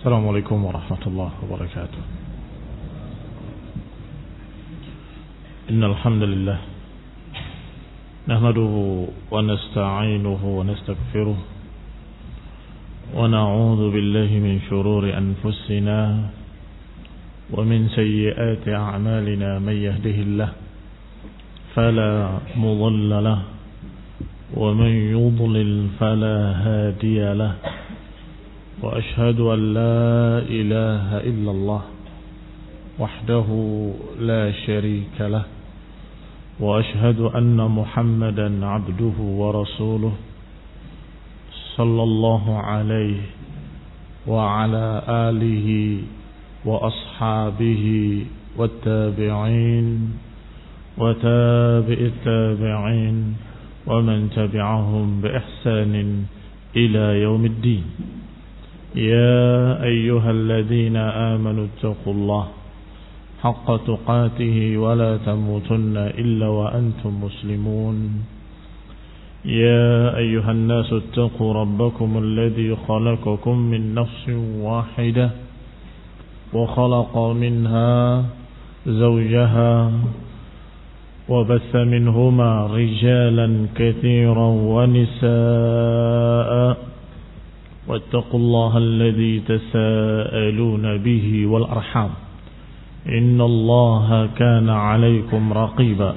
السلام عليكم ورحمة الله وبركاته. إن الحمد لله نحمده ونستعينه ونستغفره ونعوذ بالله من شرور أنفسنا ومن سيئات أعمالنا. من يهده الله فلا مضل له ومن يضلل فلا هادي له. وأشهد أن لا إله إلا الله وحده لا شريك له. وأشهد أن محمدا عبده ورسوله صلى الله عليه وعلى آله وأصحابه والتابعين وتابع التابعين ومن تبعهم بإحسان إلى يوم الدين. يا أيها الذين آمنوا اتقوا الله حق تقاته ولا تموتن إلا وأنتم مسلمون. يا أيها الناس اتقوا ربكم الذي خلقكم من نفس واحدة وخلق منها زوجها وبث منهما رجالا كثيرا ونساء. واتقوا الله الذي تساءلون به والأرحام إن الله كان عليكم رقيبا.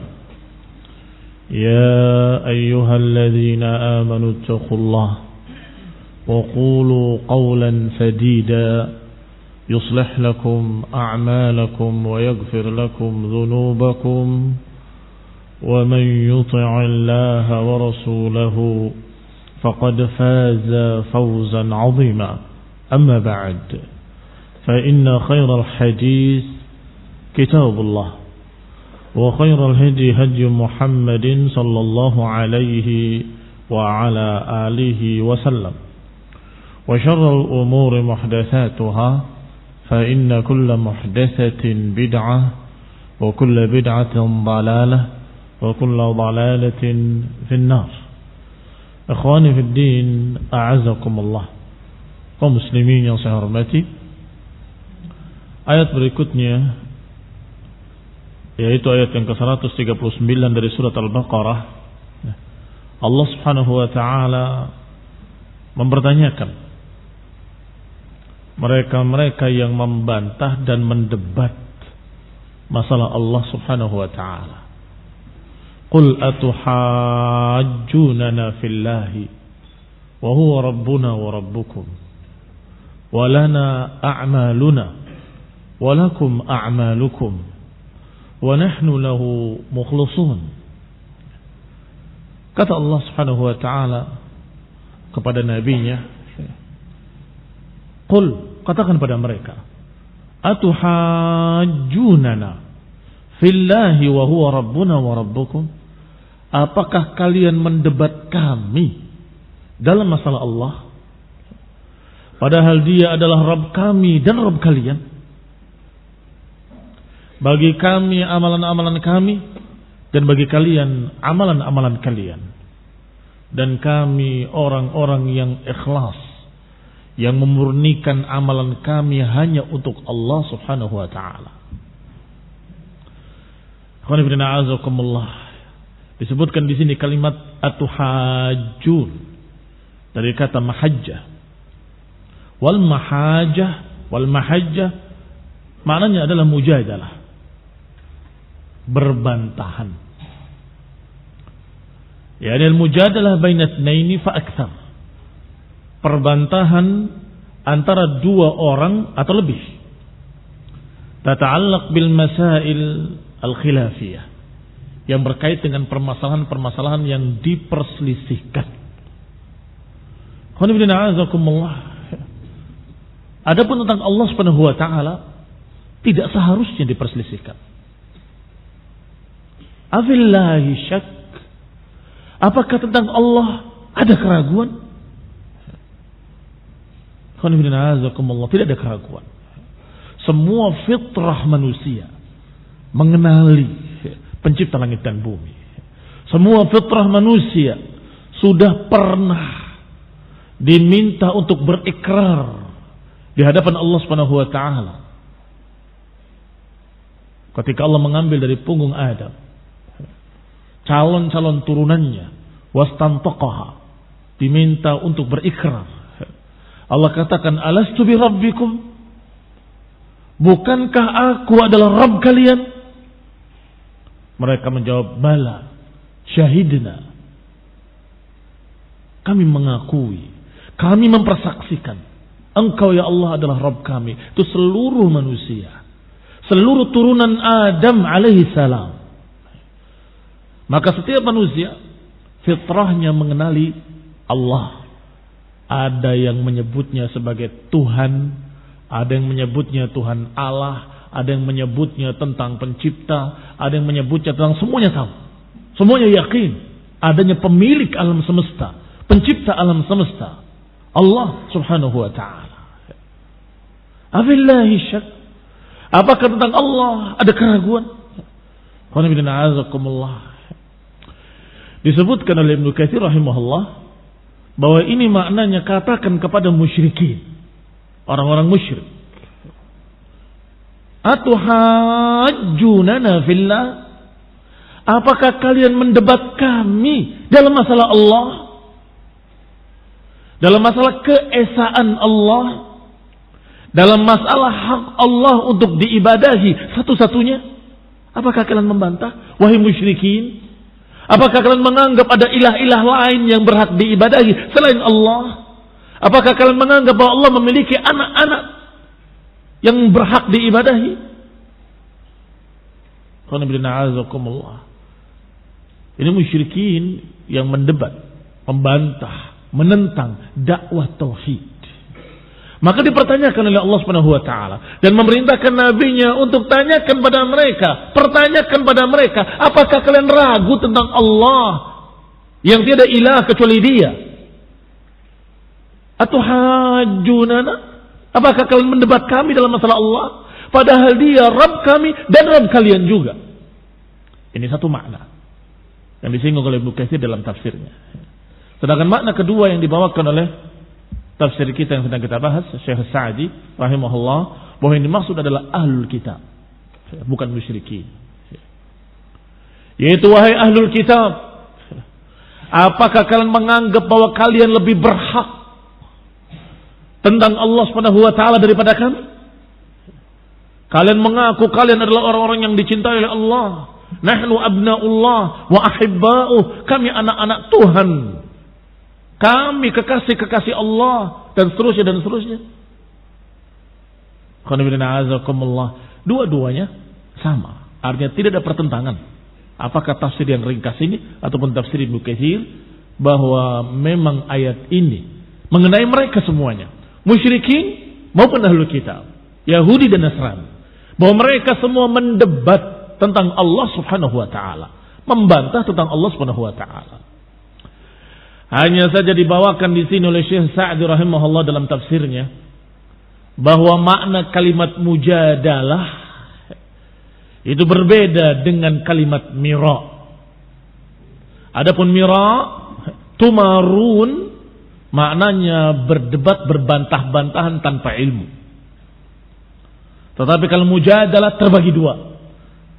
يا أيها الذين آمنوا اتقوا الله وقولوا قولا سديدا يصلح لكم أعمالكم ويغفر لكم ذنوبكم ومن يطع الله ورسوله فقد فاز فوزا عظيما. أما بعد فإن خير الحديث كتاب الله وخير الهدي هدي محمد صلى الله عليه وعلى آله وسلم. وشر الأمور محدثاتها فإن كل محدثة بدعة وكل بدعة ضلالة وكل ضلالة في النار. Ikhwani fi din, a'azakumullah. Kaum muslimin yang saya hormati, ayat berikutnya yaitu ayat yang ke-139 dari surat Al-Baqarah. Allah Subhanahu wa taala mempertanyakan mereka-mereka yang membantah dan mendebat masalah Allah Subhanahu wa taala. Qul atuhajjunana fillahi wa huwa rabbuna wa rabbukum wa lana a'maluna wa lakum a'malukum wa nahnu lahu mukhlisun. Kata Allah Subhanahu wa taala kepada nabinya, Qul, katakan pada mereka, atuhajjunana fillahi wa huwa rabbuna wa rabbukum. Apakah kalian mendebat kami dalam masalah Allah, padahal Dia adalah Rabb kami dan Rabb kalian? Bagi kami amalan-amalan kami dan bagi kalian amalan-amalan kalian. Dan kami orang-orang yang ikhlas, yang memurnikan amalan kami hanya untuk Allah Subhanahu wa taala. Disebutkan di sini kalimat atuhajjun dari kata mahajjah. Wal mahajjah maknanya adalah mujadalah, berbantahan. Ya, al mujadalah baina itsnaini fa aktsar. Perbantahan antara dua orang atau lebih. Tata'allaq bil masail al-khilafiyah, yang berkait dengan permasalahan-permasalahan yang diperselisihkan. Adapun tentang Allah Subhanahu wa taala tidak seharusnya diperselisihkan. Afillahi syak? Apakah tentang Allah ada keraguan? Tidak ada keraguan. Semua fitrah manusia mengenali Pencipta langit dan bumi. Semua fitrah manusia sudah pernah diminta untuk berikrar di hadapan Allah Subhanahu wa taala. Ketika Allah mengambil dari punggung Adam calon-calon turunannya, wastantaqaha, diminta untuk berikrar. Allah katakan, alastu bi rabbikum? Bukankah aku adalah Rabb kalian? Mereka menjawab, bala, syahidna. Kami mengakui, kami mempersaksikan, Engkau ya Allah adalah Rabb kami. Itu seluruh manusia, seluruh turunan Adam alaihi salam. Maka setiap manusia fitrahnya mengenali Allah. Ada yang menyebutnya sebagai Tuhan, ada yang menyebutnya Tuhan Allah, ada yang menyebutnya tentang pencipta, ada yang menyebutnya tentang semuanya tahu. Semuanya yakin adanya pemilik alam semesta, pencipta alam semesta, Allah Subhanahu wa taala. Abillahi syak. Apakah tentang Allah ada keraguan? Disebutkan oleh Ibnu Katsir rahimahullah bahwa ini maknanya katakan kepada musyrikin, orang-orang musyrik, atuhajjunana fillah, apakah kalian mendebat kami dalam masalah Allah, dalam masalah keesaan Allah, dalam masalah hak Allah untuk diibadahi satu-satunya? Apakah kalian membantah, wahai musyrikin? Apakah kalian menganggap ada ilah-ilah lain yang berhak diibadahi selain Allah? Apakah kalian menganggap bahwa Allah memiliki anak-anak yang berhak diibadahi? Ini musyrikin yang mendebat, membantah, menentang dakwah tauhid. Maka dipertanyakan oleh Allah Subhanahu wa taala dan memerintahkan nabinya untuk tanyakan pada mereka, pertanyakan pada mereka, apakah kalian ragu tentang Allah yang tiada ilah kecuali Dia? Atuhajjunana? Apakah kalian mendebat kami dalam masalah Allah padahal Dia Rabb kami dan Rabb kalian juga? Ini satu makna yang disinggung oleh Ibnu Katsir dalam tafsirnya. Sedangkan makna kedua yang dibawakan oleh tafsir kita yang sedang kita bahas, Syekh Sa'di rahimahullah, bahwa yang dimaksud adalah ahlul kitab, bukan musyrikin. Yaitu, wahai ahlul kitab, apakah kalian menganggap bahwa kalian lebih berhak tentang Allah Subhanahu wa taala daripada kami? Kalian mengaku kalian adalah orang-orang yang dicintai oleh Allah. Nahnu abnaullah wa ahibba'uh, kami anak-anak Tuhan, kami kekasih-kekasih Allah, dan seterusnya dan seterusnya. Dua-duanya sama. Artinya tidak ada pertentangan. Apakah tafsir yang ringkas ini ataupun tafsir Ibnu Katsir, bahwa memang ayat ini mengenai mereka semuanya, musyrikin maupun ahlul kitab, Yahudi dan Nasrani, bahwa mereka semua mendebat tentang Allah Subhanahu wa taala, membantah tentang Allah Subhanahu wa taala. Hanya saja dibawakan di sini oleh Syekh Sa'di rahimahullah dalam tafsirnya bahwa makna kalimat mujadalah itu berbeda dengan kalimat mira. Adapun mira, tumarun, maknanya berdebat, berbantah-bantahan tanpa ilmu. Tetapi kalau mujadalah terbagi dua.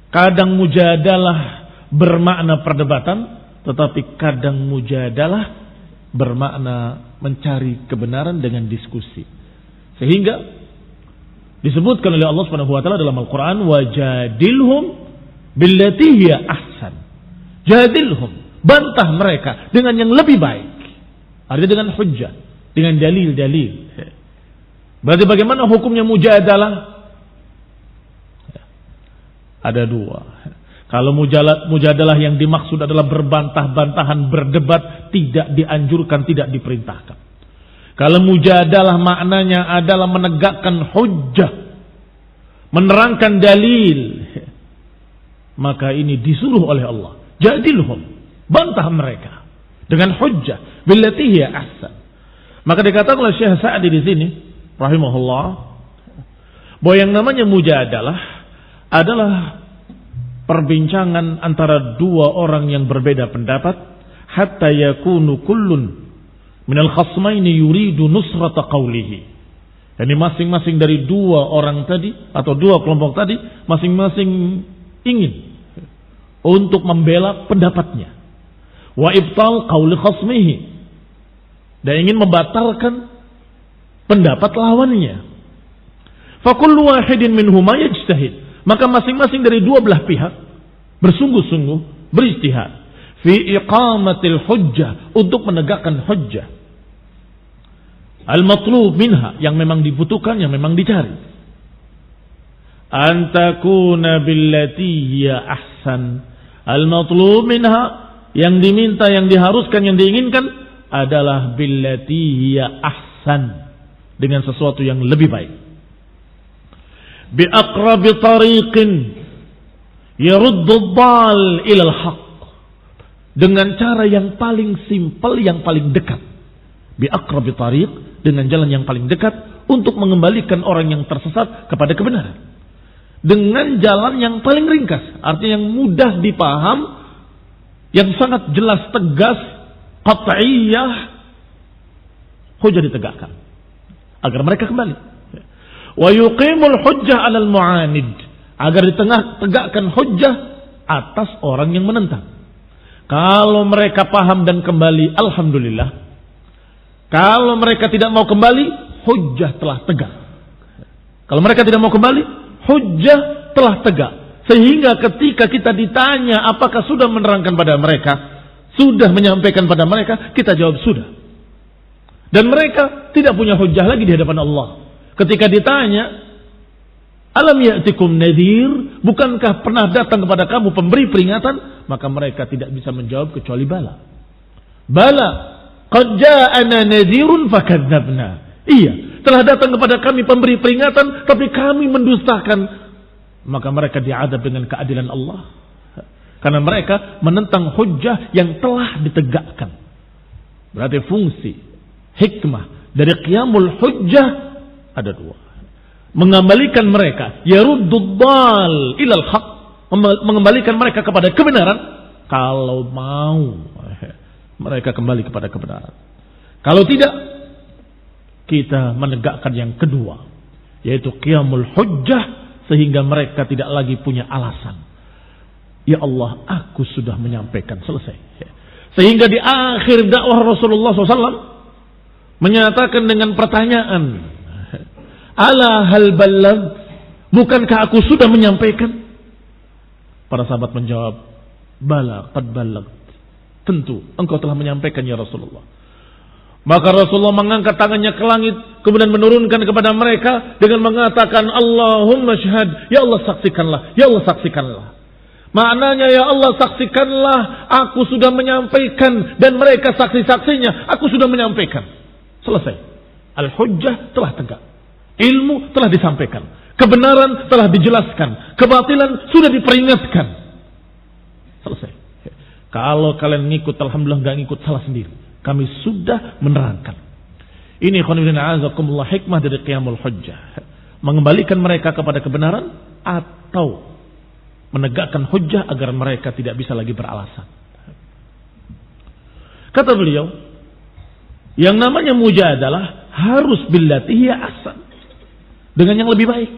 Kadang mujadalah bermakna perdebatan, tetapi kadang mujadalah bermakna mencari kebenaran dengan diskusi. Sehingga disebutkan oleh Allah Subhanahu wa taala dalam Al-Qur'an, wajadilhum billati hiya ahsan. Jadilhum, bantah mereka dengan yang lebih baik. Artinya dengan hujjah, dengan dalil-dalil. Berarti bagaimana hukumnya mujadalah? Ada dua. Kalau mujadalah yang dimaksud adalah berbantah-bantahan, berdebat, tidak dianjurkan, tidak diperintahkan. Kalau mujadalah maknanya adalah menegakkan hujjah, menerangkan dalil, maka ini disuruh oleh Allah. Jadilhum, bantah mereka dengan hujjah, billati hiya ahsan. Maka dikatakan oleh Syekh Sa'di di sini rahimahullah bahwa yang namanya mujadalah adalah perbincangan antara dua orang yang berbeda pendapat, hatta yakunu kullun minal khasmaini yuridu nusrata qawlihi, Dan masing-masing dari dua orang tadi atau dua kelompok tadi masing-masing ingin untuk membela pendapatnya. Wa ibtal qauli khasmihi, dan ingin membatalkan pendapat lawannya. Fa kullu wahidin minhuma yajtahid, maka masing-masing dari dua belah pihak bersungguh-sungguh beristihad fi iqamatil hujjah, untuk menegakkan hujjah al-matlub minha, yang memang dibutuhkan, yang memang dicari. Antakuna billati hiya ahsan. Al-matlub minha, yang diminta, yang diharuskan, yang diinginkan adalah billati hiya ahsan, dengan sesuatu yang lebih baik. Bi aqrabi tariqin yaruddu ad-dal ila al-haq, dengan cara yang paling simpel, yang paling dekat. Bi aqrabi tariq, dengan jalan yang paling dekat untuk mengembalikan orang yang tersesat kepada kebenaran. Dengan jalan yang paling ringkas, artinya yang mudah dipaham, yang sangat jelas, tegas, qat'iyah, hujjah ditegakkan agar mereka kembali. Wa yuqimul hujjah 'alal mu'anid, agar ditegakkan hujjah atas orang yang menentang. Kalau mereka paham dan kembali, alhamdulillah. Kalau mereka tidak mau kembali, hujjah telah tegak. Kalau mereka tidak mau kembali, hujjah telah tegak. Sehingga ketika kita ditanya apakah sudah menerangkan pada mereka, sudah menyampaikan pada mereka, kita jawab sudah. Dan mereka tidak punya hujjah lagi di hadapan Allah. Ketika ditanya, alam ya'tikum nadhir, bukankah pernah datang kepada kamu pemberi peringatan? Maka mereka tidak bisa menjawab kecuali bala. Bala, qad ja'ana nadhirun fakadzabna. Iya, telah datang kepada kami pemberi peringatan, tapi kami mendustakan. Maka mereka diadab dengan keadilan Allah, karena mereka menentang hujjah yang telah ditegakkan. Berarti fungsi hikmah dari qiyamul hujjah ada dua: mengembalikan mereka, yaruddud dal ilal haq, mengembalikan mereka kepada kebenaran. Kalau mau mereka kembali kepada kebenaran. Kalau tidak, kita menegakkan yang kedua, yaitu qiyamul hujjah, sehingga mereka tidak lagi punya alasan. Ya Allah, aku sudah menyampaikan, selesai. Sehingga di akhir dakwah Rasulullah SAW menyatakan dengan pertanyaan, ala hal balagh, bukankah aku sudah menyampaikan? Para sahabat menjawab, bala qad balagh, tentu engkau telah menyampaikan ya Rasulullah. Maka Rasulullah mengangkat tangannya ke langit, kemudian menurunkan kepada mereka dengan mengatakan, Allahumma syahad, ya Allah saksikanlah, ya Allah saksikanlah. Maknanya, ya Allah saksikanlah, aku sudah menyampaikan, dan mereka saksi-saksinya, aku sudah menyampaikan. Selesai. Al-hujjah telah tegak. Ilmu telah disampaikan. Kebenaran telah dijelaskan. Kebatilan sudah diperingatkan. Selesai. Kalau kalian ngikut, alhamdulillah, gak ngikut, salah sendiri. Kami sudah menerangkan. Ini khonibina azakumullah, hikmah dari qiyamul hujjah. Mengembalikan mereka kepada kebenaran, atau menegakkan hujjah agar mereka tidak bisa lagi beralasan. Kata beliau, yang namanya mujadalah harus billati hiya ahsan, dengan yang lebih baik,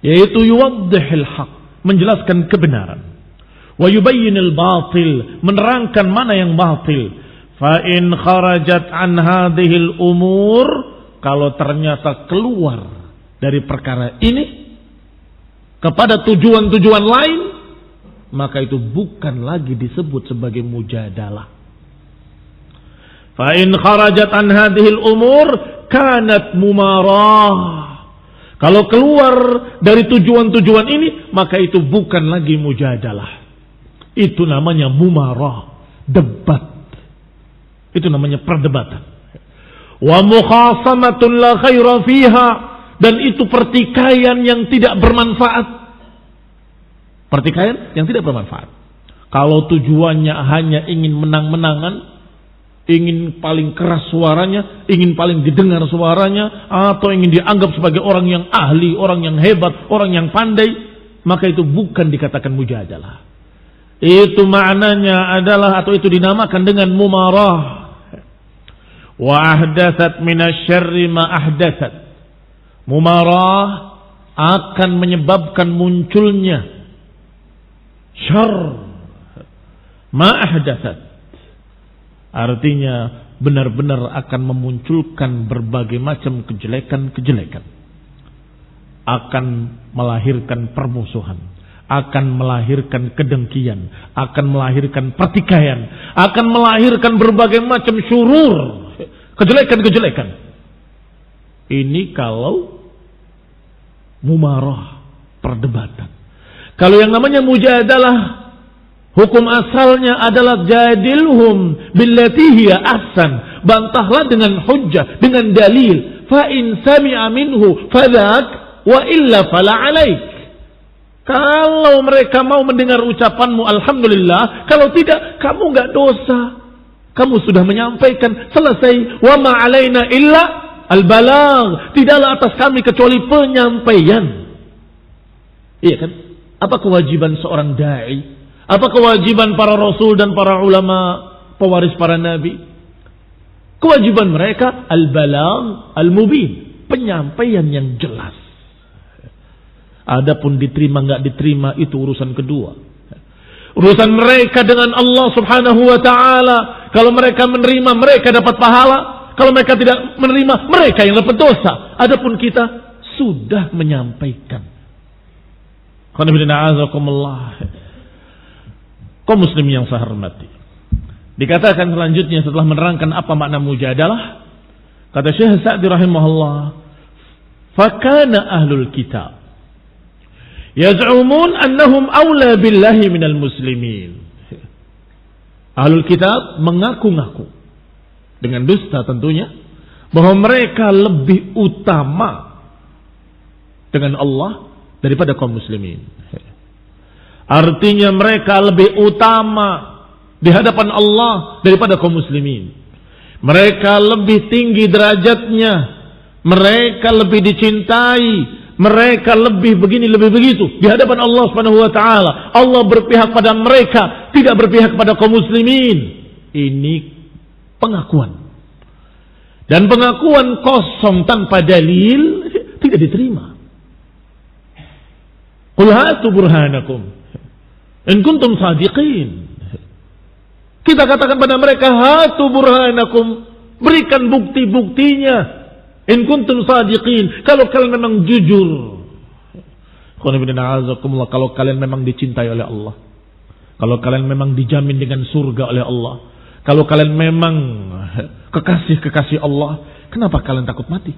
yaitu yuwaddihil haq, menjelaskan kebenaran, wa yubayyinil batil, menerangkan mana yang batil. Fa in kharajat an hadhil umur, kalau ternyata keluar dari perkara ini kepada tujuan-tujuan lain, maka itu bukan lagi disebut sebagai mujadalah. Fa in kharajat an hadhil umur kanat mumarah. Kalau keluar dari tujuan-tujuan ini, maka itu bukan lagi mujadalah. Itu namanya mumarah, debat. Itu namanya perdebatan. Wa mukhasamatun la khaira fiha, dan itu pertikaian yang tidak bermanfaat. Pertikaian yang tidak bermanfaat. Kalau tujuannya hanya ingin menang-menangan, ingin paling keras suaranya, ingin paling didengar suaranya, atau ingin dianggap sebagai orang yang ahli, orang yang hebat, orang yang pandai, maka itu bukan dikatakan mujadalah. Itu maknanya adalah, atau itu dinamakan dengan mumarah. Wa ahdatsat minasyarri ma ahdatsat, Mumarah akan menyebabkan munculnya syarr ma ahdatsat. Artinya benar-benar akan memunculkan berbagai macam kejelekan-kejelekan. Akan melahirkan permusuhan, akan melahirkan kedengkian, akan melahirkan pertikaian, akan melahirkan berbagai macam syurur, kejelekan-kejelekan. Ini kalau mumarah, perdebatan. Kalau yang namanya mujadalah, hukum asalnya adalah jadilhum billati hiya ahsan. Bantahlah dengan hujjah, dengan dalil. Fa in sami'a minhu fadzak wa illa fala alaik. Kalau mereka mau mendengar ucapanmu, alhamdulillah. Kalau tidak, kamu enggak dosa. Kamu sudah menyampaikan, selesai. Wa ma alaina illa al-balagh. Tidaklah atas kami kecuali penyampaian. Iya kan? Apa kewajiban seorang da'i? Apa kewajiban para rasul dan para ulama pewaris para nabi? Kewajiban mereka al-balagh al-mubin, penyampaian yang jelas. Adapun diterima enggak diterima itu urusan kedua. Urusan mereka dengan Allah Subhanahu wa taala. Kalau mereka menerima, mereka dapat pahala. Kalau mereka tidak menerima, mereka yang dapat dosa. Adapun kita sudah menyampaikan. Kaum muslimin yang saya hormati. Dikatakan selanjutnya setelah menerangkan apa makna mujadalah, kata Syekh Sa'di rahimahullah, "Fakana ahlul kitab yaz'umun annahum awla billahi minal muslimin." Ahlul kitab mengaku-ngaku dengan dusta tentunya bahwa mereka lebih utama dengan Allah daripada kaum muslimin. Artinya mereka lebih utama di hadapan Allah daripada kaum muslimin. Mereka lebih tinggi derajatnya, mereka lebih dicintai, mereka lebih begini, lebih begitu di hadapan Allah Subhanahu wa taala. Allah berpihak pada mereka, tidak berpihak pada kaum muslimin. Ini pengakuan. Dan pengakuan kosong tanpa dalil tidak diterima. Qul hatu burhanakum in kuntum sadiqin. Kita katakan pada mereka, hatu burhanakum, berikan bukti-buktinya. In kuntum sadiqin, kalau kalian memang jujur. Kalau kalian memang dicintai oleh Allah, kalau kalian memang dijamin dengan surga oleh Allah, kalau kalian memang kekasih-kekasih Allah, kenapa kalian takut mati?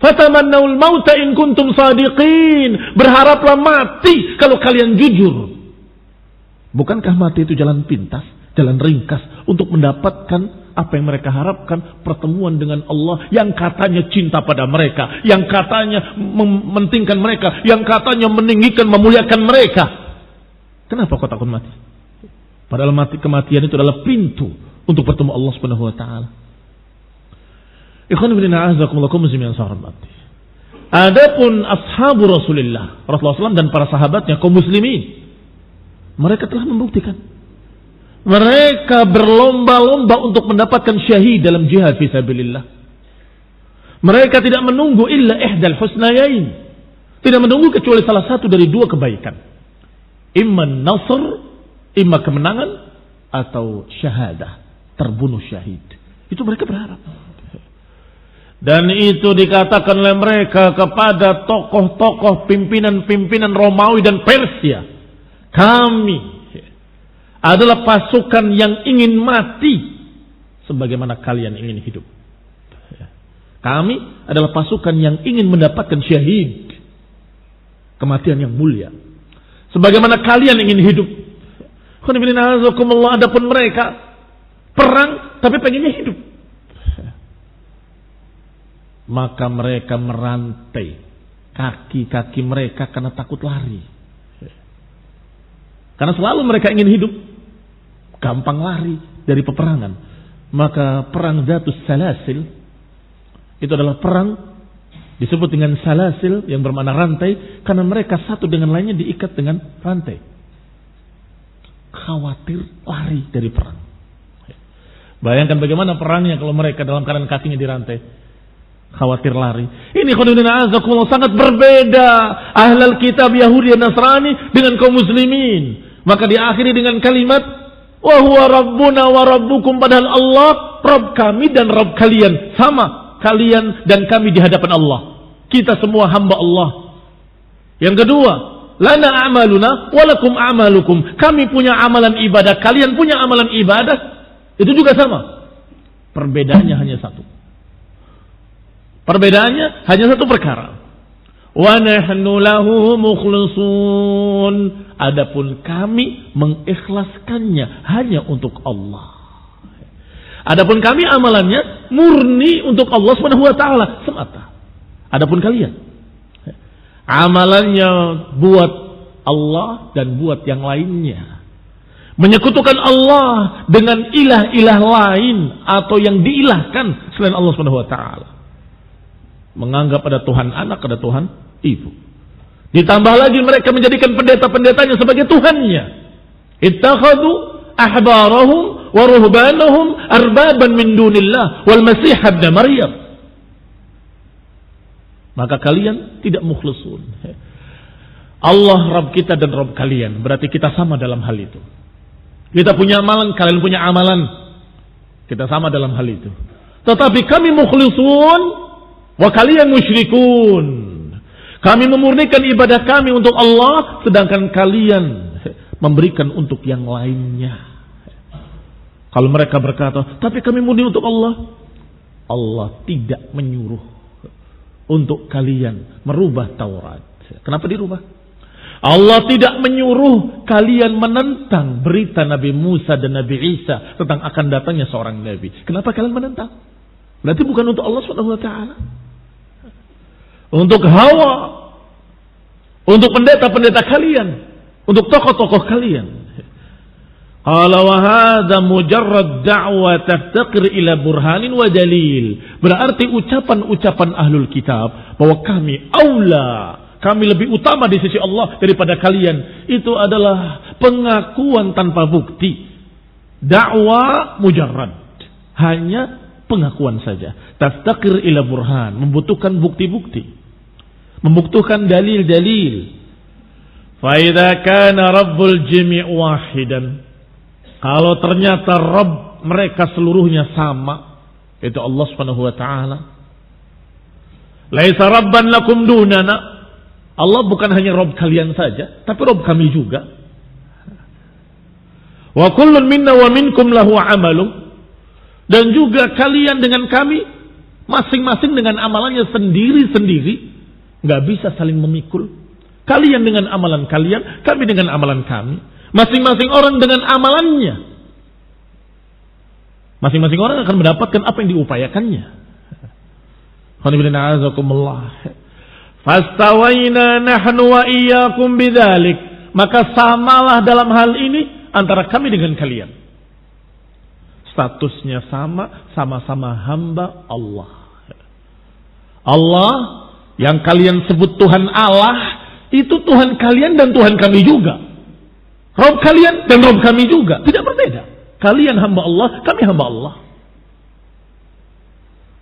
Fatamannaul mauta in kuntum sadiqin, berharaplah mati kalau kalian jujur. Bukankah mati itu jalan pintas, jalan ringkas untuk mendapatkan apa yang mereka harapkan, pertemuan dengan Allah yang katanya cinta pada mereka, yang katanya mementingkan mereka, yang katanya meninggikan, memuliakan mereka. Kenapa kau takut mati? Padahal kematian itu adalah pintu untuk bertemu Allah Subhanahu wa taala. Ikhwan fillah a'azakumullah muslimin sahormati. Adapun ashabu Rasulullah SAW dan para sahabatnya kaum muslimin, mereka telah membuktikan. Mereka berlomba-lomba untuk mendapatkan syahid dalam jihad fisabilillah. Mereka tidak menunggu illa ihdal husnayain. Tidak menunggu kecuali salah satu dari dua kebaikan. Imma nasr, imma kemenangan, atau syahadah, terbunuh syahid. Itu mereka berharap. Dan itu dikatakan oleh mereka kepada tokoh-tokoh pimpinan-pimpinan Romawi dan Persia. Kami adalah pasukan yang ingin mati sebagaimana kalian ingin hidup. Kami adalah pasukan yang ingin mendapatkan syahid, kematian yang mulia, sebagaimana kalian ingin hidup. Adapun mereka perang tapi pengennya hidup. Maka mereka merantai kaki-kaki mereka karena takut lari. Karena selalu mereka ingin hidup, gampang lari dari peperangan. Maka perang Zatus Salasil itu adalah perang disebut dengan salasil yang bermakna rantai, karena mereka satu dengan lainnya diikat dengan rantai. Khawatir lari dari perang. Bayangkan bagaimana perangnya kalau mereka dalam keadaan kakinya dirantai. khawatir lari. Ini khonudina azakumullah sangat berbeda ahlul kitab Yahudi dan Nasrani dengan kaum muslimin. Maka diakhiri dengan kalimat wa huwa rabbuna wa rabbukum, padahal Allah Rabb kami dan Rabb kalian. Sama, kalian dan kami di hadapan Allah. Kita semua hamba Allah. Yang kedua, lana a'maluna walakum a'malukum. Kami punya amalan ibadah, kalian punya amalan ibadah. Itu juga sama. Perbedaannya hanya satu. Perbedaannya hanya satu perkara. Wa nahnu lahu mukhlisun. Adapun kami mengikhlaskannya hanya untuk Allah. Adapun kami amalannya murni untuk Allah Subhanahu wa taala semata. Adapun kalian amalannya buat Allah dan buat yang lainnya. Menyekutukan Allah dengan ilah-ilah lain atau yang diilahkan selain Allah Subhanahu wa taala. Menganggap ada Tuhan anak, ada Tuhan ibu. Ditambah lagi mereka menjadikan pendeta-pendetanya sebagai Tuhannya. Ittakhadhu ahbarahum wa ruhbanahum arbaban min dunillah wal masih ibn Maryam. Maka kalian tidak mukhlisun. Allah Rabb kita dan Rabb kalian. Berarti kita sama dalam hal itu. Kita punya amalan, kalian punya amalan. Kita sama dalam hal itu. Tetapi kami mukhlisun wa kalian musyrikun. Kami memurnikan ibadah kami untuk Allah, sedangkan kalian memberikan untuk yang lainnya. Kalau mereka berkata, tapi kami murni untuk Allah. Allah tidak menyuruh untuk kalian merubah Taurat. Kenapa dirubah? Allah tidak menyuruh kalian menentang berita Nabi Musa dan Nabi Isa tentang akan datangnya seorang Nabi. Kenapa kalian menentang? Berarti bukan untuk Allah SWT. Untuk hawa, untuk pendeta-pendeta kalian, untuk tokoh-tokoh kalian. Qala wa hadza mujarrad da'wa taftaqir ila burhanin wa dalil. Berarti ucapan-ucapan ahlul kitab bahwa kami aula, kami lebih utama di sisi Allah daripada kalian, itu adalah pengakuan tanpa bukti. Da'wa mujarrad, hanya pengakuan saja. Taftaqir ila burhan, membutuhkan bukti-bukti. Membutuhkan dalil-dalil. Fa idza kana rabbul jami' wahidan, kalau ternyata Rabb mereka seluruhnya sama, itu Allah Subhanahu wa taala. Laisa rabban lakum dunana, Allah bukan hanya Rabb kalian saja, tapi Rabb kami juga. Wa kullun minna wa minkum lahu amalu, dan juga kalian dengan kami masing-masing dengan amalannya sendiri-sendiri. Gak bisa saling memikul. Kalian dengan amalan kalian, kami dengan amalan kami. Masing-masing orang dengan amalannya. Masing-masing orang akan mendapatkan apa yang diupayakannya. Fastawaina nahnu wa iyyakum bidzalik. Maka samalah dalam hal ini antara kami dengan kalian. Statusnya sama, sama-sama hamba Allah. Allah yang kalian sebut Tuhan Allah, itu Tuhan kalian dan Tuhan kami juga. Rabb kalian dan Rabb kami juga. Tidak berbeda. Kalian hamba Allah, kami hamba Allah.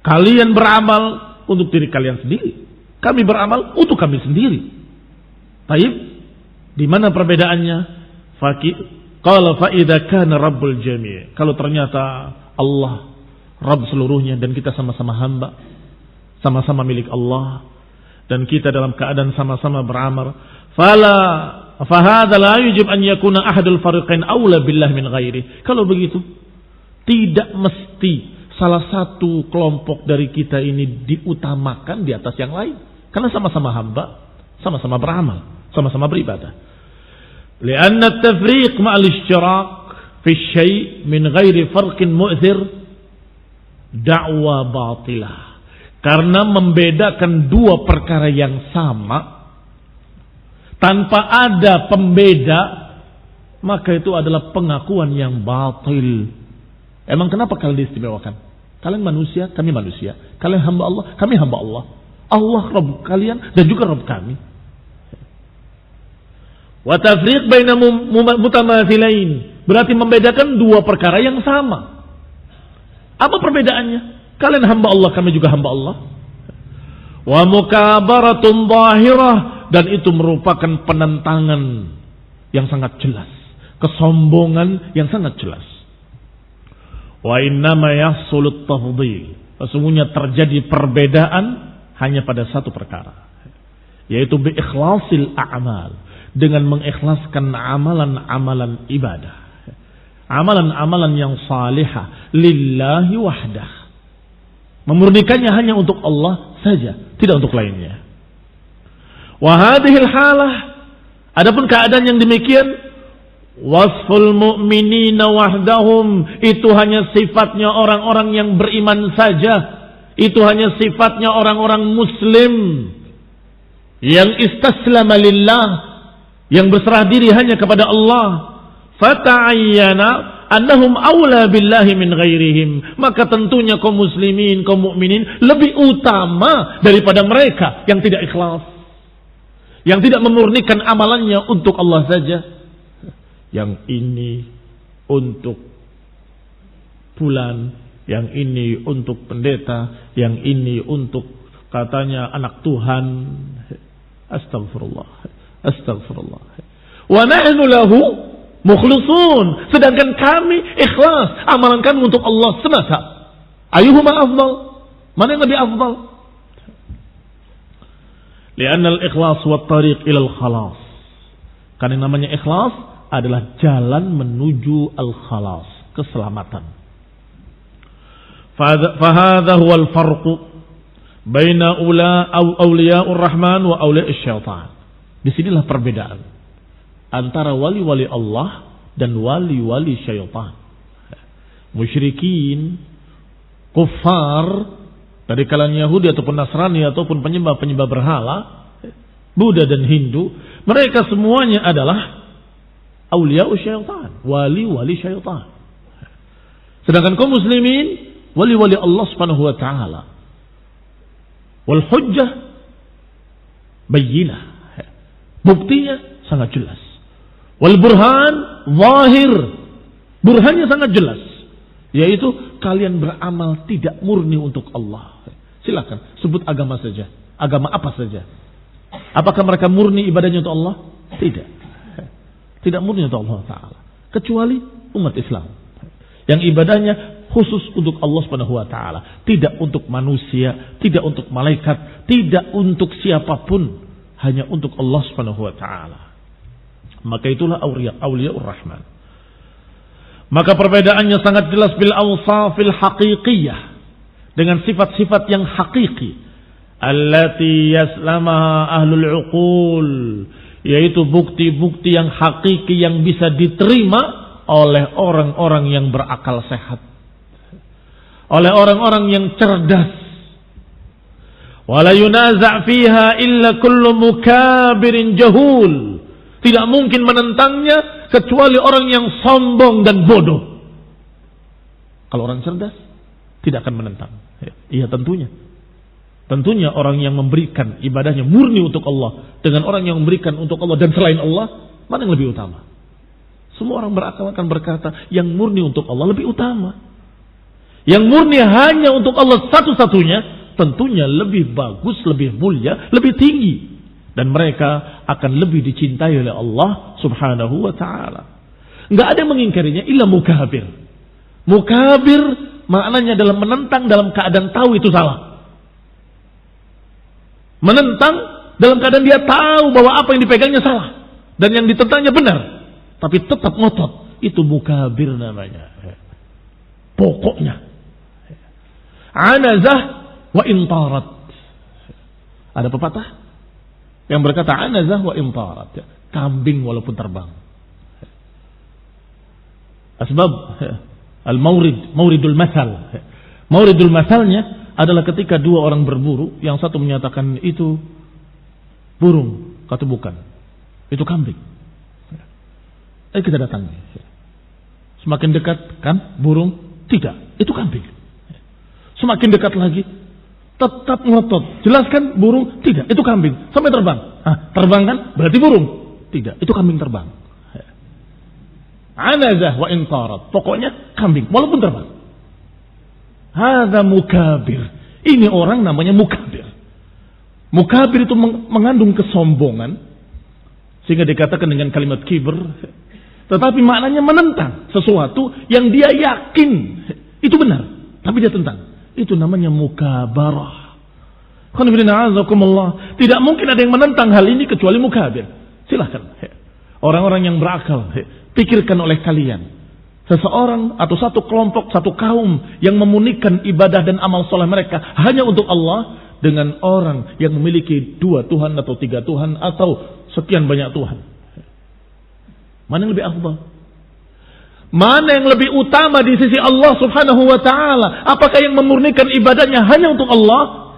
Kalian beramal untuk diri kalian sendiri. Kami beramal untuk kami sendiri. Baik, di mana perbedaannya? Qala fa idza kana Rabbul jami'. Kalau ternyata Allah Rabb seluruhnya dan kita sama-sama hamba, sama-sama milik Allah, dan kita dalam keadaan sama-sama beramal, fahadha la yujib an yakuna ahadul fariqain aula billah min ghairi. Kalau begitu, tidak mesti salah satu kelompok dari kita ini diutamakan di atas yang lain, karena sama-sama hamba, sama-sama beramal, sama-sama beribadah. Lianna at-tafriq ma'al ishtirak fi syai' min ghairi farqin mu'thir da'wa batilah. Karena membedakan dua perkara yang sama tanpa ada pembeda, maka itu adalah pengakuan yang batil. Emang kenapa kalian diistimewakan? Kalian manusia, kami manusia. Kalian hamba Allah, kami hamba Allah. Allah Rabb kalian dan juga Rabb kami. Wa tafriq baina mutamathilain, berarti membedakan dua perkara yang sama. Apa perbedaannya? Kalian hamba Allah, kami juga hamba Allah. Wa mukabaratun zahirah, dan itu merupakan penentangan yang sangat jelas, kesombongan yang sangat jelas. Wa innama yahsulut tafdhil, sesungguhnya terjadi perbedaan hanya pada satu perkara, yaitu bi ikhlasil a'mal, dengan mengikhlaskan amalan-amalan ibadah, amalan-amalan yang salihah lillahi wahdah, memurnikannya hanya untuk Allah saja, tidak untuk lainnya. Wa hadhil halah, adapun keadaan yang demikian, wasful mu'minina wahdahum, itu hanya sifatnya orang-orang yang beriman saja, itu hanya sifatnya orang-orang muslim yang istaslama lillah, yang berserah diri hanya kepada Allah. Fata'ayyana annahum awla billahi min ghairihim, maka tentunya kaum muslimin, kaum mukminin lebih utama daripada mereka yang tidak ikhlas, yang tidak memurnikan amalannya untuk Allah saja. Yang ini untuk fulan, yang ini untuk pendeta, yang ini untuk katanya anak Tuhan. Astagfirullah, astagfirullah. Wa nahnu lahu mukhlisun, sedangkan kami ikhlas, amalan kami untuk Allah semata. Ayuhuma afdal, mana yang lebih afdal? Lianna al-ikhlas wa tariq ila al-khalas, karena yang namanya ikhlas adalah jalan menuju al-khalas, keselamatan. Fahadha huwa al-farqu baina awliya'ur rahman wa awliya'is syaitan. Disinilah perbedaan antara wali-wali Allah dan wali-wali syaitan. Musyrikin, kufar dari kalangan Yahudi ataupun Nasrani ataupun penyembah-penyembah berhala, Buddha dan Hindu, mereka semuanya adalah awliya'u syaitan, wali-wali syaitan. Sedangkan kaum muslimin wali-wali Allah Subhanahu wa taala. Wal hujjah bayyinah, buktinya sangat jelas. Wal burhan zahir, burhannya sangat jelas, yaitu kalian beramal tidak murni untuk Allah. Silakan sebut agama saja, agama apa saja. Apakah mereka murni ibadahnya untuk Allah? Tidak. Tidak murni untuk Allah Ta'ala, kecuali umat Islam yang ibadahnya khusus untuk Allah Subhanahu wa Ta'ala, tidak untuk manusia, tidak untuk malaikat, tidak untuk siapapun, hanya untuk Allah Subhanahu wa Ta'ala. Maka itulah awliyaur rahman. Maka perbedaannya sangat jelas bil awsafil haqiqiyah, dengan sifat-sifat yang hakiki, allati yaslamaha ahlul uqul, yaitu bukti-bukti yang hakiki yang bisa diterima oleh orang-orang yang berakal sehat, oleh orang-orang yang cerdas. Wala yunaza' fiha illa kullu mukabirin jahul, tidak mungkin menentangnya kecuali orang yang sombong dan bodoh. Kalau orang cerdas tidak akan menentang. Iya, tentunya orang yang memberikan ibadahnya murni untuk Allah dengan orang yang memberikan untuk Allah dan selain Allah, mana yang lebih utama? Semua orang berakal akan berkata yang murni untuk Allah lebih utama. Yang murni hanya untuk Allah satu-satunya tentunya lebih bagus, lebih mulia, lebih tinggi, dan mereka akan lebih dicintai oleh Allah Subhanahu wa Ta'ala. Enggak ada yang mengingkarinya illa mukabir. Mukabir maknanya adalah menentang dalam keadaan tahu itu salah. Menentang dalam keadaan dia tahu bahwa apa yang dipegangnya salah dan yang ditentangnya benar, tapi tetap ngotot. Itu mukabir namanya. Pokoknya anazah wa intarat. Ada pepatah yang berkata anazah wa intarat, kambing walaupun terbang. Asbab al-mauridul masal. Mauridul masalnya adalah ketika dua orang berburu, yang satu menyatakan itu burung, kata bukan, itu kambing. Kita datangi. Semakin dekat kan burung, tidak, itu kambing. Semakin dekat lagi, tetap ngotot, jelaskan burung, tidak, itu kambing. Sampai terbang. Terbang kan berarti burung, tidak, itu kambing terbang. Anazah wa intarat, pokoknya kambing walaupun terbang. Hadza mukabir. Ini orang namanya mukabir. Mukabir itu mengandung kesombongan, sehingga dikatakan dengan kalimat kibr. Tetapi maknanya menentang sesuatu yang dia yakin itu benar, tapi dia tentang. Itu namanya mukabarah. Tidak mungkin ada yang menentang hal ini kecuali mukabir. Silahkan orang-orang yang berakal, pikirkan oleh kalian, seseorang atau satu kelompok, satu kaum yang memunikan ibadah dan amal soleh mereka hanya untuk Allah, dengan orang yang memiliki 2 Tuhan atau 3 Tuhan atau sekian banyak Tuhan. Mana yang lebih afdal? Mana yang lebih utama di sisi Allah Subhanahu wa taala? Apakah yang memurnikan ibadahnya hanya untuk Allah,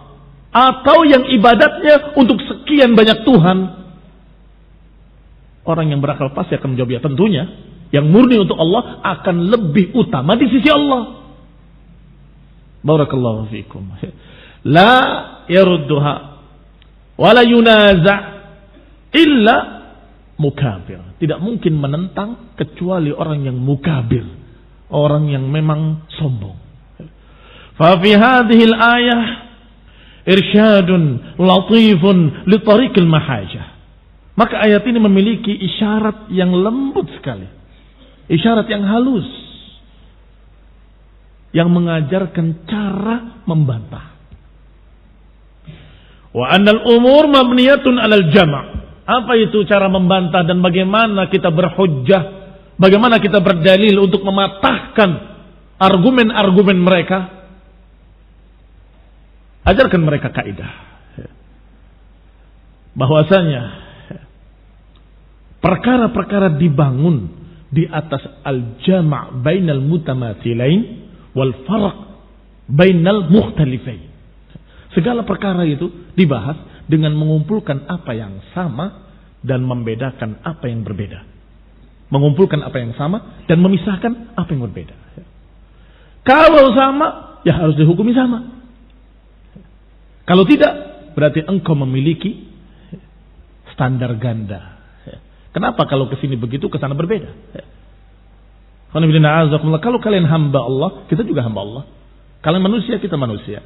atau yang ibadatnya untuk sekian banyak Tuhan? Orang yang berakal pasti akan menjawab ya, tentunya yang murni untuk Allah akan lebih utama di sisi Allah. Barakallahu fiikum. La yarudduha wa la yunaza' illa mukabir. Tidak mungkin menentang kecuali orang yang mukabir, orang yang memang sombong. Fa fi hadhihi al-ayah irsyadun latifun li tariqil mahajah. Maka ayat ini memiliki isyarat yang lembut sekali, isyarat yang halus, yang mengajarkan cara membantah. Wa annal umur mabniyatun 'alal jama'. Apa itu cara membantah dan bagaimana kita berhujjah, bagaimana kita berdalil untuk mematahkan argumen-argumen mereka? Ajarkan mereka kaidah bahwasanya perkara-perkara dibangun di atas al-jama' bainal mutamathilain wal farq bainal mukhtalifain. Segala perkara itu dibahas dengan mengumpulkan apa yang sama dan membedakan apa yang berbeda. Mengumpulkan apa yang sama dan memisahkan apa yang berbeda. Kalau sama, ya harus dihukumi sama. Kalau tidak, berarti engkau memiliki standar ganda. Kenapa kalau kesini begitu, kesana berbeda? Kalau kalian hamba Allah, kita juga hamba Allah. Kalian manusia, kita manusia.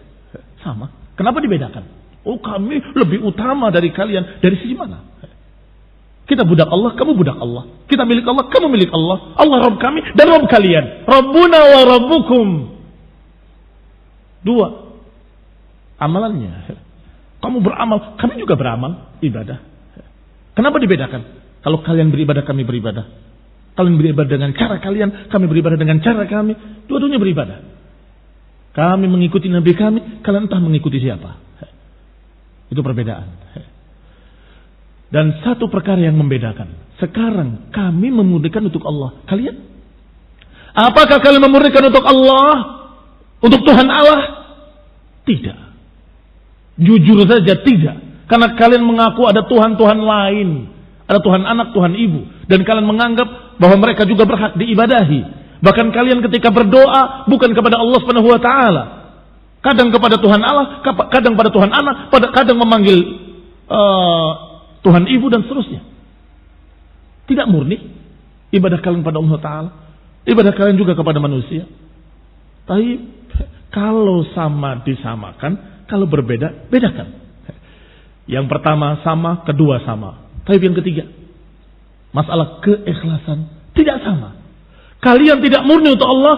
Sama. Kenapa dibedakan? Oh, kami lebih utama dari kalian. Dari sisi mana? Kita budak Allah, kamu budak Allah. Kita milik Allah, kamu milik Allah. Allah Rabb kami dan Rabb kalian. Rabbuna wa Rabbukum. 2 amalannya. Kamu beramal, kami juga beramal, ibadah. Kenapa dibedakan? Kalau kalian beribadah, kami beribadah. Kalian beribadah dengan cara kalian, kami beribadah dengan cara kami. Dua-duanya beribadah. Kami mengikuti Nabi kami, kalian entah mengikuti siapa. Itu perbedaan. Dan satu perkara yang membedakan. Sekarang kami memurnikan untuk Allah. Kalian? Apakah kalian memurnikan untuk Allah? Untuk Tuhan Allah? Tidak. Jujur saja tidak. Karena kalian mengaku ada Tuhan-Tuhan lain. Ada Tuhan anak, Tuhan ibu. Dan kalian menganggap bahwa mereka juga berhak diibadahi. Bahkan kalian ketika berdoa bukan kepada Allah Subhanahu wa taala. Kadang kepada Tuhan Allah, kadang pada Tuhan anak, kadang memanggil Tuhan ibu dan seterusnya. Tidak murni ibadah kalian pada Allah taala. Ibadah kalian juga kepada manusia. Tapi kalau sama disamakan, kalau berbeda bedakan. Yang pertama sama, kedua sama. Tapi yang ketiga, masalah keikhlasan tidak sama. Kalian tidak murni untuk Allah,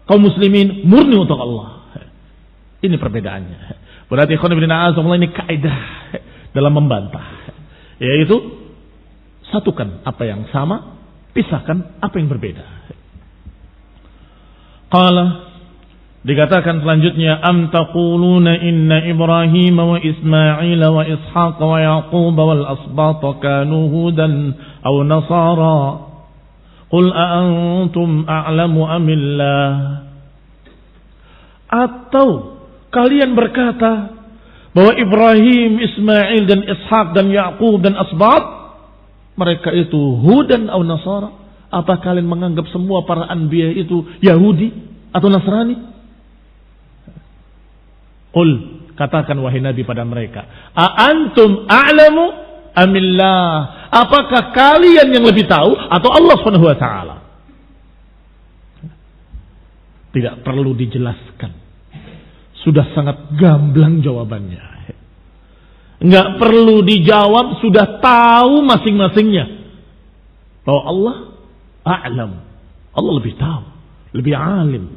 kaum muslimin murni untuk Allah. Ini perbedaannya. Berarti ini kaidah dalam membantah, yaitu satukan apa yang sama, pisahkan apa yang berbeda. Qala, dikatakan selanjutnya, am taquluna inna Ibrahim wa Ismail wa Ishaq wa Yaqub wal asbat kanu hudan aw nasara qul a antum a'lamu amillah. Atau kalian berkata bahwa Ibrahim, Ismail dan Ishaq dan Yaqub dan asbat mereka itu hudan atau nasara? Apa kalian menganggap semua para anbiya itu Yahudi atau Nasrani? Qul, katakan wahai Nabi pada mereka, a antum a'lamu amillah? Apakah kalian yang lebih tahu atau Allah Subhanahu wa taala? Tidak perlu dijelaskan. Sudah sangat gamblang jawabannya. Enggak perlu dijawab, sudah tahu masing-masingnya. Bahwa Allah a'lam. Allah lebih tahu, lebih alim,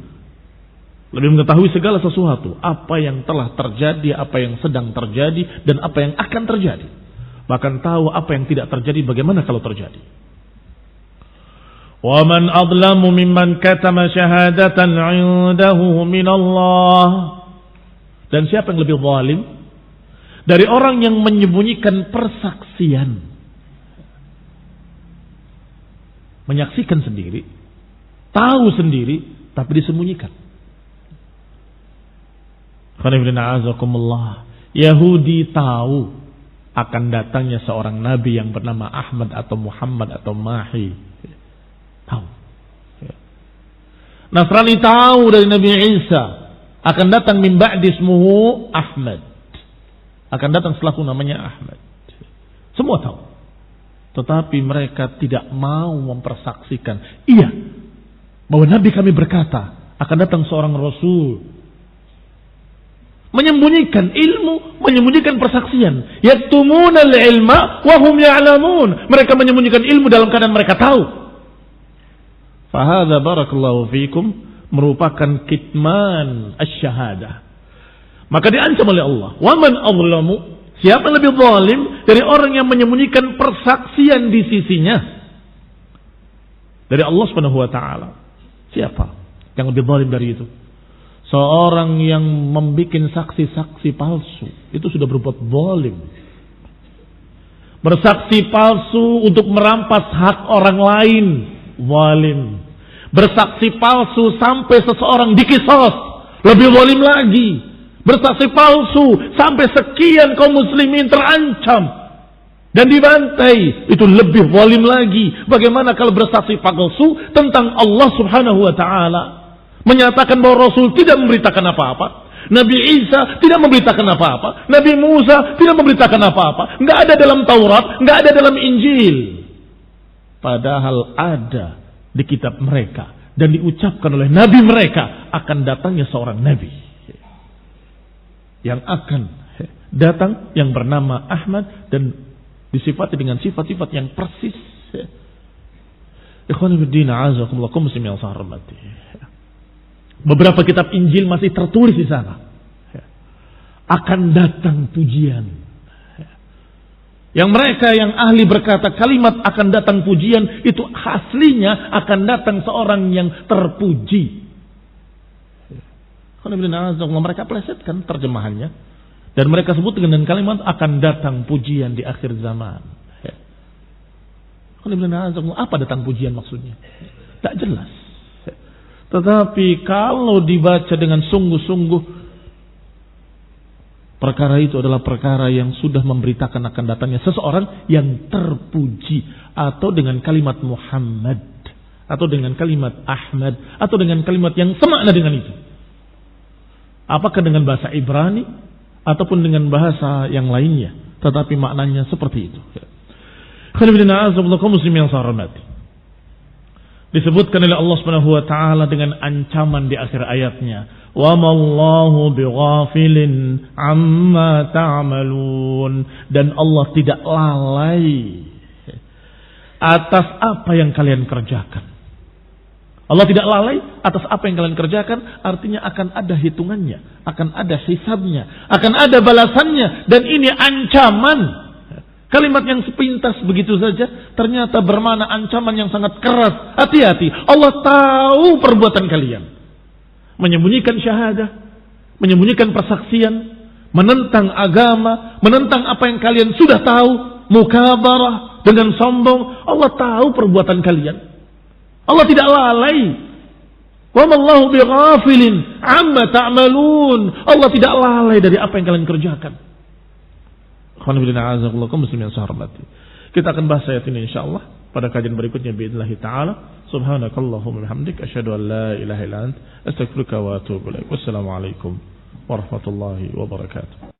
lebih mengetahui segala sesuatu, apa yang telah terjadi, apa yang sedang terjadi, dan apa yang akan terjadi. Bahkan tahu apa yang tidak terjadi, bagaimana kalau terjadi. Wa man adlamu mimman katama syahadatan 'indahu min Allah. Dan siapa yang lebih zalim dari orang yang menyembunyikan persaksian? Menyaksikan sendiri, tahu sendiri, tapi disembunyikan. Yahudi tahu akan datangnya seorang nabi yang bernama Ahmad atau Muhammad atau Mahi. Tahu. Nasrani tahu dari Nabi Isa akan datang min ba'di ismuhu Ahmad. Akan datang setelahku namanya Ahmad. Semua tahu. Tetapi mereka tidak mau mempersaksikan. Iya, bahwa Nabi kami berkata akan datang seorang Rasul. Menyembunyikan ilmu, menyembunyikan persaksian. Yaktumuna al-ilma wa hum ya'lamun. Mereka menyembunyikan ilmu dalam keadaan mereka tahu. Fahadha barakallahu fikum merupakan kitman asy-syahadah. Maka diancam oleh Allah. Wa man azlamu, siapa yang lebih zalim dari orang yang menyembunyikan persaksian di sisinya dari Allah Subhanahu wa taala? Siapa yang lebih zalim dari itu? Seorang yang membuat saksi-saksi palsu, itu sudah berbuat zalim. Bersaksi palsu untuk merampas hak orang lain, zalim. Bersaksi palsu sampai seseorang dikisos, lebih zalim lagi. Bersaksi palsu sampai sekian kaum muslimin terancam dan dibantai, itu lebih zalim lagi. Bagaimana kalau bersaksi palsu tentang Allah Subhanahu wa taala, menyatakan bahwa Rasul tidak memberitakan apa-apa, Nabi Isa tidak memberitakan apa-apa, Nabi Musa tidak memberitakan apa-apa, enggak ada dalam Taurat, enggak ada dalam Injil. Padahal ada di kitab mereka dan diucapkan oleh nabi mereka akan datangnya seorang nabi yang akan datang yang bernama Ahmad dan disifati dengan sifat-sifat yang persis. Ikhwan fillah, azakumullah, kaum muslimin yang saya hormati. Beberapa kitab Injil masih tertulis di sana. Akan datang pujian. Yang mereka yang ahli berkata kalimat akan datang pujian itu aslinya akan datang seorang yang terpuji. Mereka plesetkan terjemahannya dan mereka sebut dengan kalimat akan datang pujian di akhir zaman. Apa datang pujian maksudnya? Tak jelas. Tetapi kalau dibaca dengan sungguh-sungguh, perkara itu adalah perkara yang sudah memberitakan akan datangnya seseorang yang terpuji, atau dengan kalimat Muhammad, atau dengan kalimat Ahmad, atau dengan kalimat yang semakna dengan itu. Apakah dengan bahasa Ibrani ataupun dengan bahasa yang lainnya, tetapi maknanya seperti itu. Disebutkan oleh Allah Subhanahu wa taala dengan ancaman di akhir ayatnya, "Wa mallahu bighafilin amma ta'malun." Dan Allah tidak lalai atas apa yang kalian kerjakan. Allah tidak lalai atas apa yang kalian kerjakan, artinya akan ada hitungannya, akan ada hisabnya, akan ada balasannya, dan ini ancaman. Kalimat yang sepintas begitu saja ternyata bermakna ancaman yang sangat keras. Hati-hati, Allah tahu perbuatan kalian. Menyembunyikan syahadah, menyembunyikan persaksian, menentang agama, menentang apa yang kalian sudah tahu, mukabarah dengan sombong. Allah tahu perbuatan kalian. Allah tidak lalai. Wa mallahu bighafilin amma ta'malun. Allah tidak lalai dari apa yang kalian kerjakan. Kita akan bahas ayat ini insyaallah pada kajian berikutnya باذنillah taala. Subhanakallahumma wa bihamdika asyhadu an la ilaha illa anta astaghfiruka wa atubu ilaik. Wassalamu alaikum warahmatullahi wabarakatuh.